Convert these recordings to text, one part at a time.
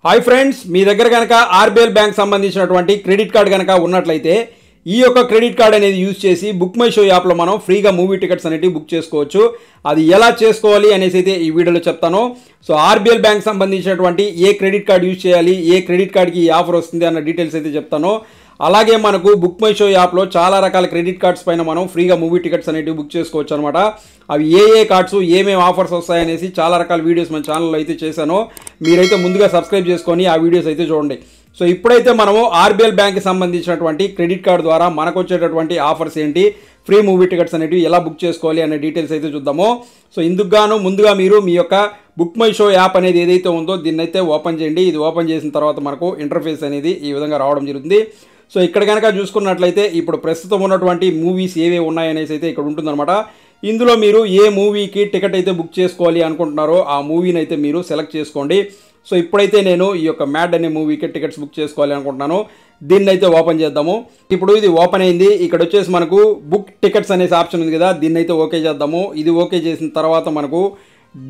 Hi friends, మీ దగ్గర కనుక RBL bank సంబంధించినటువంటి క్రెడిట్ కార్డ్ కనుక ఉన్నట్లయితే ఈ యొక్క క్రెడిట్ కార్డ్ అనేది యూజ్ చేసి బుక్ మై షో యాప్లో మనం ఫ్రీగా మూవీ టికెట్స్ అనేవి బుక్ చేసుకోవచ్చు. అది ఎలా చేసుకోవాలి అనేసి అయితే ఈ వీడియోలో చెప్తాను. సో ఆర్బీఎల్ బ్యాంక్ సంబంధించినటువంటి ఏ క్రెడిట్ కార్డ్ యూజ్ చేయాలి, ఏ క్రెడిట్ కార్డ్కి ఈ ఆఫర్ వస్తుంది అన్న డీటెయిల్స్ అయితే చెప్తాను. అలాగే మనకు బుక్ మై షో యాప్లో చాలా రకాల క్రెడిట్ కార్డ్స్ పైన మనం ఫ్రీగా మూవీ టికెట్స్ అనేవి బుక్ చేసుకోవచ్చు అనమాట. అవి ఏ కార్డ్స్ ఏమేమి ఆఫర్స్ వస్తాయనేసి చాలా రకాల వీడియోస్ మన ఛానల్లో అయితే చేశాను. మీరైతే ముందుగా సబ్స్క్రైబ్ చేసుకొని ఆ వీడియోస్ అయితే చూడండి. సో ఇప్పుడైతే మనము ఆర్బీఎల్ బ్యాంక్కి సంబంధించినటువంటి క్రెడిట్ కార్డ్ ద్వారా మనకు వచ్చేటటువంటి ఆఫర్స్ ఏంటి, ఫ్రీ మూవీ టికెట్స్ అనేవి ఎలా బుక్ చేసుకోవాలి అనే డీటెయిల్స్ అయితే చూద్దాము. సో ఇందుకు గాను ముందుగా మీరు మీ యొక్క బుక్ మై షో యాప్ అనేది ఏదైతే ఉందో దీన్ని అయితే ఓపెన్ చేయండి. ఇది ఓపెన్ చేసిన తర్వాత మనకు ఇంటర్ఫేస్ అనేది ఈ విధంగా రావడం జరుగుతుంది. సో ఇక్కడ కనుక చూసుకున్నట్లయితే ఇప్పుడు ప్రస్తుతం ఉన్నటువంటి మూవీస్ ఏవే ఉన్నాయనేసి అయితే ఇక్కడ ఉంటుందన్నమాట. ఇందులో మీరు ఏ మూవీకి టికెట్ అయితే బుక్ చేసుకోవాలి అనుకుంటున్నారో ఆ మూవీని అయితే మీరు సెలెక్ట్ చేసుకోండి. సో ఇప్పుడైతే నేను ఈ యొక్క మ్యాడ్ అనే మూవీకి టికెట్స్ బుక్ చేసుకోవాలి అనుకుంటున్నాను. దీన్ని అయితే ఓపెన్ చేద్దాము. ఇప్పుడు ఇది ఓపెన్ అయింది. ఇక్కడ వచ్చేసి మనకు బుక్ టికెట్స్ అనేసి ఆప్షన్ ఉంది కదా, దీన్ని అయితే ఓకే చేద్దాము. ఇది ఓకే చేసిన తర్వాత మనకు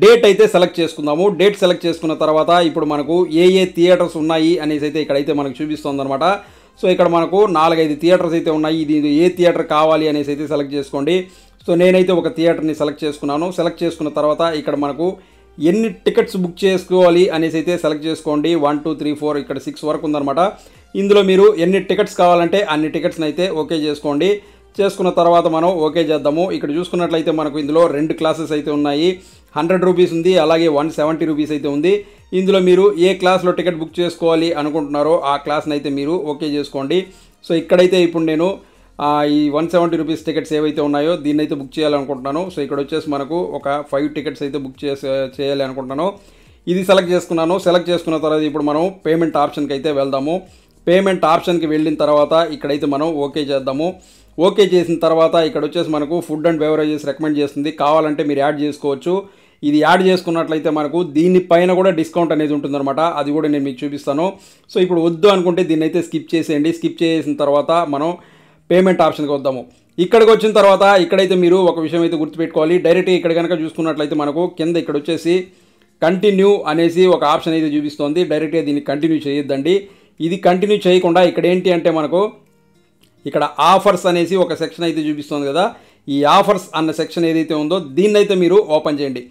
డేట్ అయితే సెలెక్ట్ చేసుకుందాము. డేట్ సెలెక్ట్ చేసుకున్న తర్వాత ఇప్పుడు మనకు ఏ థియేటర్స్ ఉన్నాయి అనేసి అయితే ఇక్కడైతే మనకు చూపిస్తుంది అనమాట. సో ఇక్కడ మనకు 4-5 థియేటర్స్ అయితే ఉన్నాయి. ఇది ఏ థియేటర్ కావాలి అనేసి అయితే సెలెక్ట్ చేసుకోండి. సో నేనైతే ఒక థియేటర్ని సెలెక్ట్ చేసుకున్నాను. సెలెక్ట్ చేసుకున్న తర్వాత ఇక్కడ మనకు ఎన్ని టికెట్స్ బుక్ చేసుకోవాలి అనేసి అయితే సెలెక్ట్ చేసుకోండి. 1 2 3 4 ఇక్కడ 6 వరకు ఉందన్నమాట. ఇందులో మీరు ఎన్ని టికెట్స్ కావాలంటే అన్ని టికెట్స్ని అయితే ఓకే చేసుకోండి. చేసుకున్న తర్వాత మనం ఓకే చేద్దాము. ఇక్కడ చూసుకున్నట్లయితే మనకు ఇందులో 2 క్లాసెస్ అయితే ఉన్నాయి. 100 రూపీస్ ఉంది, అలాగే 170 రూపీస్ అయితే ఉంది. ఇందులో మీరు ఏ క్లాస్లో టికెట్ బుక్ చేసుకోవాలి అనుకుంటున్నారో ఆ క్లాస్ని అయితే మీరు ఓకే చేసుకోండి. సో ఇక్కడైతే ఇప్పుడు నేను ఈ 170 రూపీస్ టికెట్స్ ఏవైతే ఉన్నాయో దీన్ని అయితే బుక్ చేయాలనుకుంటున్నాను. సో ఇక్కడ వచ్చేసి మనకు ఒక 5 టికెట్స్ అయితే బుక్ చేయాలి అనుకుంటున్నాను. ఇది సెలెక్ట్ చేసుకున్నాను. సెలెక్ట్ చేసుకున్న తర్వాత ఇప్పుడు మనం పేమెంట్ ఆప్షన్కి అయితే వెళ్దాము. పేమెంట్ ఆప్షన్కి వెళ్ళిన తర్వాత ఇక్కడైతే మనం ఓకే చేద్దాము. ఓకే చేసిన తర్వాత ఇక్కడ వచ్చేసి మనకు ఫుడ్ అండ్ బెవరేజెస్ రికమెండ్ చేస్తుంది. కావాలంటే మీరు యాడ్ చేసుకోవచ్చు. ఇది యాడ్ చేసుకున్నట్లయితే మనకు దీనిపైన కూడా డిస్కౌంట్ అనేది ఉంటుందన్నమాట. అది కూడా నేను మీకు చూపిస్తాను. సో ఇప్పుడు వద్దు అనుకుంటే దీన్ని అయితే స్కిప్ చేసేయండి. స్కిప్ చేసిన తర్వాత మనం పేమెంట్ ఆప్షన్కి వద్దాము. ఇక్కడికి వచ్చిన తర్వాత ఇక్కడైతే మీరు ఒక విషయం అయితే గుర్తుపెట్టుకోవాలి. డైరెక్ట్గా ఇక్కడ కనుక చూసుకున్నట్లయితే మనకు కింద ఇక్కడ వచ్చేసి కంటిన్యూ అనేసి ఒక ఆప్షన్ అయితే చూపిస్తుంది. డైరెక్ట్గా దీన్ని కంటిన్యూ చేయొద్దండి. ఇది కంటిన్యూ చేయకుండా ఇక్కడ ఏంటి అంటే మనకు ఇక్కడ ఆఫర్స్ అనేసి ఒక సెక్షన్ అయితే చూపిస్తుంది కదా, ఈ ఆఫర్స్ అన్న సెక్షన్ ఏదైతే ఉందో దీన్ని అయితే మీరు ఓపెన్ చేయండి.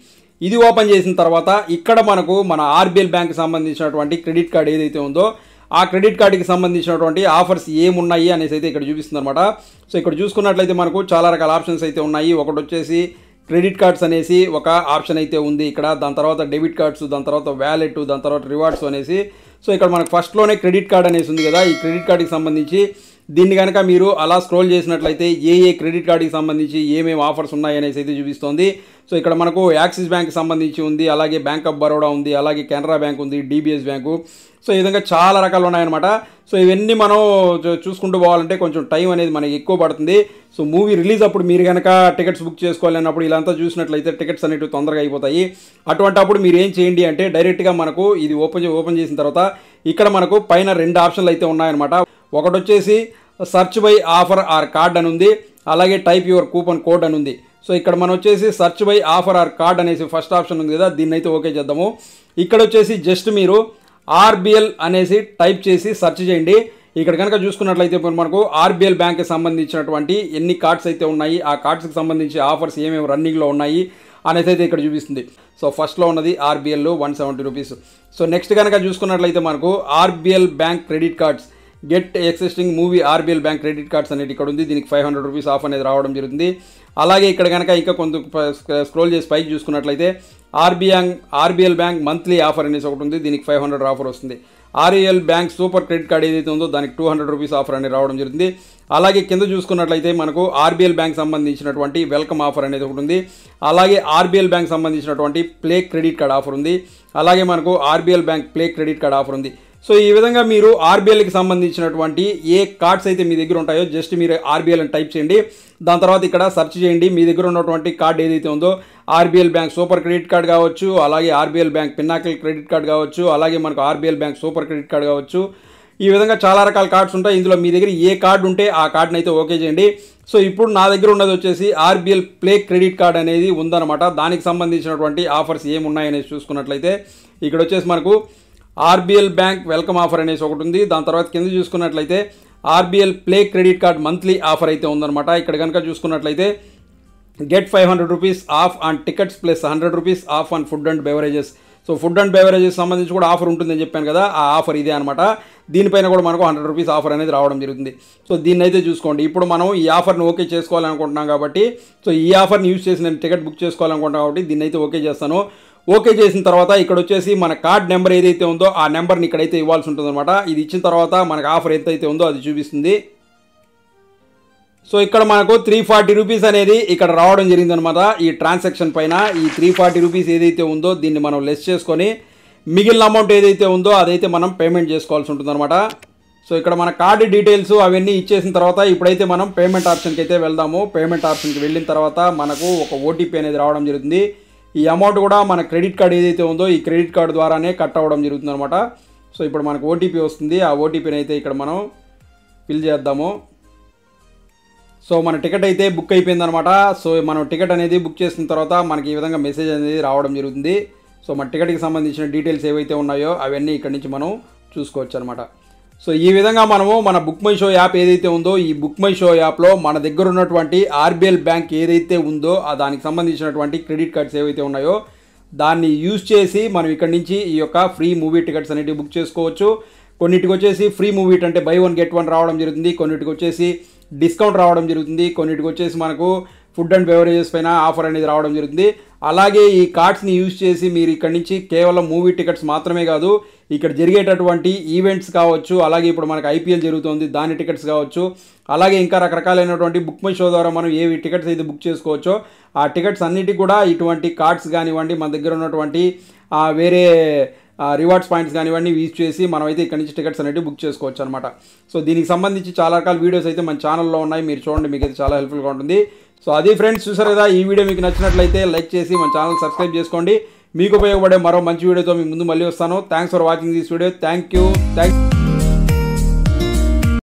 ఇది ఓపెన్ చేసిన తర్వాత ఇక్కడ మనకు మన ఆర్బీఎల్ బ్యాంక్ సంబంధించినటువంటి క్రెడిట్ కార్డ్ ఏదైతే ఉందో ఆ క్రెడిట్ కార్డుకి సంబంధించినటువంటి ఆఫర్స్ ఏమున్నాయి అనేసి అయితే ఇక్కడ చూపిస్తుంది అనమాట. సో ఇక్కడ చూసుకున్నట్లయితే మనకు చాలా రకాల ఆప్షన్స్ అయితే ఉన్నాయి. ఒకటి వచ్చేసి క్రెడిట్ కార్డ్స్ అనేసి ఒక ఆప్షన్ అయితే ఉంది ఇక్కడ. దాని తర్వాత డెబిట్ కార్డ్స్, దాని తర్వాత వ్యాలెట్, దాని తర్వాత రివార్డ్స్ అనేసి. సో ఇక్కడ మనకు ఫస్ట్లోనే క్రెడిట్ కార్డ్ అనేసి ఉంది కదా, ఈ క్రెడిట్ కార్డుకి సంబంధించి దీన్ని కనుక మీరు అలా స్క్రోల్ చేసినట్లయితే ఏ క్రెడిట్ కార్డుకి సంబంధించి ఏమేమి ఆఫర్స్ ఉన్నాయి అనేసి అయితే చూపిస్తుంది. సో ఇక్కడ మనకు యాక్సిస్ బ్యాంక్ సంబంధించి ఉంది, అలాగే బ్యాంక్ ఆఫ్ బరోడా ఉంది, అలాగే కెనరా బ్యాంక్ ఉంది, డిబిఎస్ బ్యాంకు. సో ఈ విధంగా చాలా రకాలు ఉన్నాయన్నమాట. సో ఇవన్నీ మనం చూసుకుంటూ పోవాలంటే కొంచెం టైం అనేది మనకి ఎక్కువ పడుతుంది. సో మూవీ రిలీజ్ అప్పుడు మీరు కనుక టికెట్స్ బుక్ చేసుకోవాలన్నప్పుడు ఇలాంతా చూసినట్లయితే టికెట్స్ అనేవి తొందరగా అయిపోతాయి. అటువంటి అప్పుడు మీరు ఏం చేయండి అంటే డైరెక్ట్గా మనకు ఇది ఓపెన్ చేసిన తర్వాత ఇక్కడ మనకు పైన 2 ఆప్షన్లు అయితే ఉన్నాయన్నమాట. ఒకటి వచ్చేసి search by offer or card అని ఉంది, అలాగే టైప్ యువర్ కూపన్ కోడ్ అని ఉంది. సో ఇక్కడ మనం వచ్చేసి search by offer or card అనేసి ఫస్ట్ ఆప్షన్ ఉంది కదా, దీన్ని అయితే ఓకే చేద్దాము. ఇక్కడ వచ్చేసి జస్ట్ మీరు ఆర్బీఎల్ అనేసి టైప్ చేసి సెర్చ్ చేయండి. ఇక్కడ కనుక చూసుకున్నట్లయితే మనకు ఆర్బీఎల్ బ్యాంక్కి సంబంధించినటువంటి ఎన్ని కార్డ్స్ అయితే ఉన్నాయి, ఆ కార్డ్స్కి సంబంధించి ఆఫర్స్ ఏమేమి రన్నింగ్లో ఉన్నాయి అనేసి అయితే ఇక్కడ చూపిస్తుంది. సో ఫస్ట్లో ఉన్నది ఆర్బీఎల్ 170 రూపీస్. సో నెక్స్ట్ కనుక చూసుకున్నట్లయితే మనకు RBL bank credit cards get existing movie RBL bank credit cards అనేది ఇక్కడ ఉంది. దీనికి 500 రూపీస్ ఆఫ్ అనేది రావడం జరుగుతుంది. అలాగే ఇక్కడ కనుక ఇంకా కొంత స్క్రోల్ చేసి పైకి చూసుకున్నట్లయితే ఆర్బీఎల్ బ్యాంక్ మంత్లీ ఆఫర్ అనేసి ఒకటి ఉంది. దీనికి 500 ఆఫర్ వస్తుంది. RBL bank super credit card ఏదైతే ఉందో దానికి 200 రూపీస్ ఆఫర్ అనేది రావడం జరుగుతుంది. అలాగే కింద చూసుకున్నట్లయితే మనకు ఆర్బీఎల్ బ్యాంక్ సంబంధించినటువంటి వెల్కమ్ ఆఫర్ అనేది ఒకటి ఉంది. అలాగే ఆర్బీఎల్ బ్యాంక్ సంబంధించినటువంటి ప్లే క్రెడిట్ కార్డ్ ఆఫర్ ఉంది. అలాగే మనకు RBL bank play credit card offer ఉంది. సో ఈ విధంగా మీరు ఆర్బీఎల్కి సంబంధించినటువంటి ఏ కార్డ్స్ అయితే మీ దగ్గర ఉంటాయో జస్ట్ మీరు ఆర్బీఎల్ అని టైప్ చేయండి. దాని తర్వాత ఇక్కడ సెర్చ్ చేయండి. మీ దగ్గర ఉన్నటువంటి కార్డ్ ఏదైతే ఉందో RBL bank super credit card కావచ్చు, అలాగే ఆర్బీఎల్ బ్యాంక్ పిన్నాకిల్ క్రెడిట్ కార్డ్ కావచ్చు, అలాగే మనకు RBL bank super credit card కావచ్చు. ఈ విధంగా చాలా రకాల కార్డ్స్ ఉంటాయి. ఇందులో మీ దగ్గర ఏ కార్డు ఉంటే ఆ కార్డుని అయితే ఓకే చేయండి. సో ఇప్పుడు నా దగ్గర ఉన్నది వచ్చేసి ఆర్బీఎల్ ప్లే క్రెడిట్ కార్డ్ అనేది ఉందన్నమాట. దానికి సంబంధించినటువంటి ఆఫర్స్ ఏమున్నాయనేసి చూసుకున్నట్లయితే ఇక్కడ వచ్చేసి మనకు ఆర్బీఎల్ బ్యాంక్ వెల్కమ్ ఆఫర్ అనేసి ఒకటి ఉంది. దాని తర్వాత కింద చూసుకున్నట్లయితే RBL play credit card monthly offer అయితే ఉందన్నమాట. ఇక్కడ కనుక చూసుకున్నట్లయితే get 500 rupees of on tickets plus 100 rupees of on food and beverages. So food and beverages సంబంధించి కూడా ఆఫర్ ఉంటుందని చెప్పాను కదా, ఆ ఆఫర్ ఇదే అనమాట. దీనిపైన కూడా మనకు 100 రూపీస్ ఆఫర్ అనేది రావడం జరుగుతుంది. సో దీన్ని అయితే చూసుకోండి. ఇప్పుడు మనం ఈ ఆఫర్ని ఓకే చేసుకోవాలనుకుంటున్నాం కాబట్టి, సో ఈ ఆఫర్ని యూజ్ చేసి నేను టికెట్ బుక్ చేసుకోవాలనుకుంటున్నాను కాబట్టి దీన్ని అయితే ఓకే చేస్తాను. ఓకే చేసిన తర్వాత ఇక్కడ వచ్చేసి మన కార్డ్ నెంబర్ ఏదైతే ఉందో ఆ నెంబర్ని ఇక్కడైతే ఇవ్వాల్సి ఉంటుందన్నమాట. ఇది ఇచ్చిన తర్వాత మనకు ఆఫర్ ఎంతైతే ఉందో అది చూపిస్తుంది. సో ఇక్కడ మనకు 340 రూపీస్ అనేది ఇక్కడ రావడం జరిగిందనమాట. ఈ ట్రాన్సాక్షన్ పైన ఈ 340 రూపీస్ ఏదైతే ఉందో దీన్ని మనం లెస్ చేసుకొని మిగిలిన అమౌంట్ ఏదైతే ఉందో అదైతే మనం పేమెంట్ చేసుకోవాల్సి ఉంటుందన్నమాట. సో ఇక్కడ మన కార్డు డీటెయిల్స్ అవన్నీ ఇచ్చేసిన తర్వాత ఇప్పుడైతే మనం పేమెంట్ ఆప్షన్కి అయితే వెళ్దాము. పేమెంట్ ఆప్షన్కి వెళ్ళిన తర్వాత మనకు ఒక ఓటీపీ అనేది రావడం జరుగుతుంది. ఈ అమౌంట్ కూడా మన క్రెడిట్ కార్డ్ ఏదైతే ఉందో ఈ క్రెడిట్ కార్డు ద్వారానే కట్ అవ్వడం జరుగుతుంది అనమాట. సో ఇప్పుడు మనకు ఓటీపీ వస్తుంది. ఆ ఓటీపీని అయితే ఇక్కడ మనం ఫిల్ చేద్దాము. సో మన టికెట్ అయితే బుక్ అయిపోయిందనమాట. సో మనం టికెట్ అనేది బుక్ చేసిన తర్వాత మనకి ఈ విధంగా మెసేజ్ అనేది రావడం జరుగుతుంది. సో మన టికెట్కి సంబంధించిన డీటెయిల్స్ ఏవైతే ఉన్నాయో అవన్నీ ఇక్కడ నుంచి మనం చూసుకోవచ్చు అనమాట. సో ఈ విధంగా మనము మన బుక్ మై షో యాప్ ఏదైతే ఉందో ఈ బుక్ మై షో యాప్లో మన దగ్గర ఉన్నటువంటి ఆర్బీఎల్ బ్యాంక్ ఏదైతే ఉందో దానికి సంబంధించినటువంటి క్రెడిట్ కార్డ్స్ ఏవైతే ఉన్నాయో దాన్ని యూజ్ చేసి మనం ఇక్కడ నుంచి ఈ యొక్క ఫ్రీ మూవీ టికెట్స్ అనేవి బుక్ చేసుకోవచ్చు. కొన్నిటికి వచ్చేసి ఫ్రీ మూవీ అంటే బై 1 get 1 రావడం జరుగుతుంది. కొన్నిటికి వచ్చేసి డిస్కౌంట్ రావడం జరుగుతుంది. కొన్నిటికి వచ్చేసి మనకు ఫుడ్ అండ్ బెవరేజెస్ పైన ఆఫర్ అనేది రావడం జరుగుతుంది. అలాగే ఈ కార్డ్స్ని యూజ్ చేసి మీరు ఇక్కడ నుంచి కేవలం మూవీ టికెట్స్ మాత్రమే కాదు, ఇక్కడ జరిగేటటువంటి ఈవెంట్స్ కావచ్చు, అలాగే ఇప్పుడు మనకు ఐపీఎల్ జరుగుతుంది దాని టికెట్స్ కావచ్చు, అలాగే ఇంకా రకరకాలైనటువంటి బుక్ మై షో ద్వారా మనం ఏవి టికెట్స్ అయితే బుక్ చేసుకోవచ్చో ఆ టికెట్స్ అన్నిటికీ కూడా ఇటువంటి కార్డ్స్ కానివ్వండి, మన దగ్గర ఉన్నటువంటి వేరే రివార్డ్స్ పాయింట్స్ కానివ్వండి యూజ్ చేసి మనమైతే ఇక్కడ నుంచి టికెట్స్ అనేవి బుక్ చేసుకోవచ్చు అనమాట. సో దీనికి సంబంధించి చాలా రకాల వీడియోస్ అయితే మన ఛానల్లో ఉన్నాయి, మీరు చూడండి, మీకు అయితే చాలా హెల్ప్ఫుల్గా ఉంటుంది. సో అది ఫ్రెండ్స్, చూసారు కదా, ఈ వీడియో మీకు నచ్చినట్లయితే లైక్ చేసి మన ఛానల్ సబ్స్క్రైబ్ చేసుకోండి. మీకు ఉపయోగపడే మరో మంచి వీడియోతో మీ ముందు మళ్ళీ వస్తాను. Thanks for watching this video. Thank you.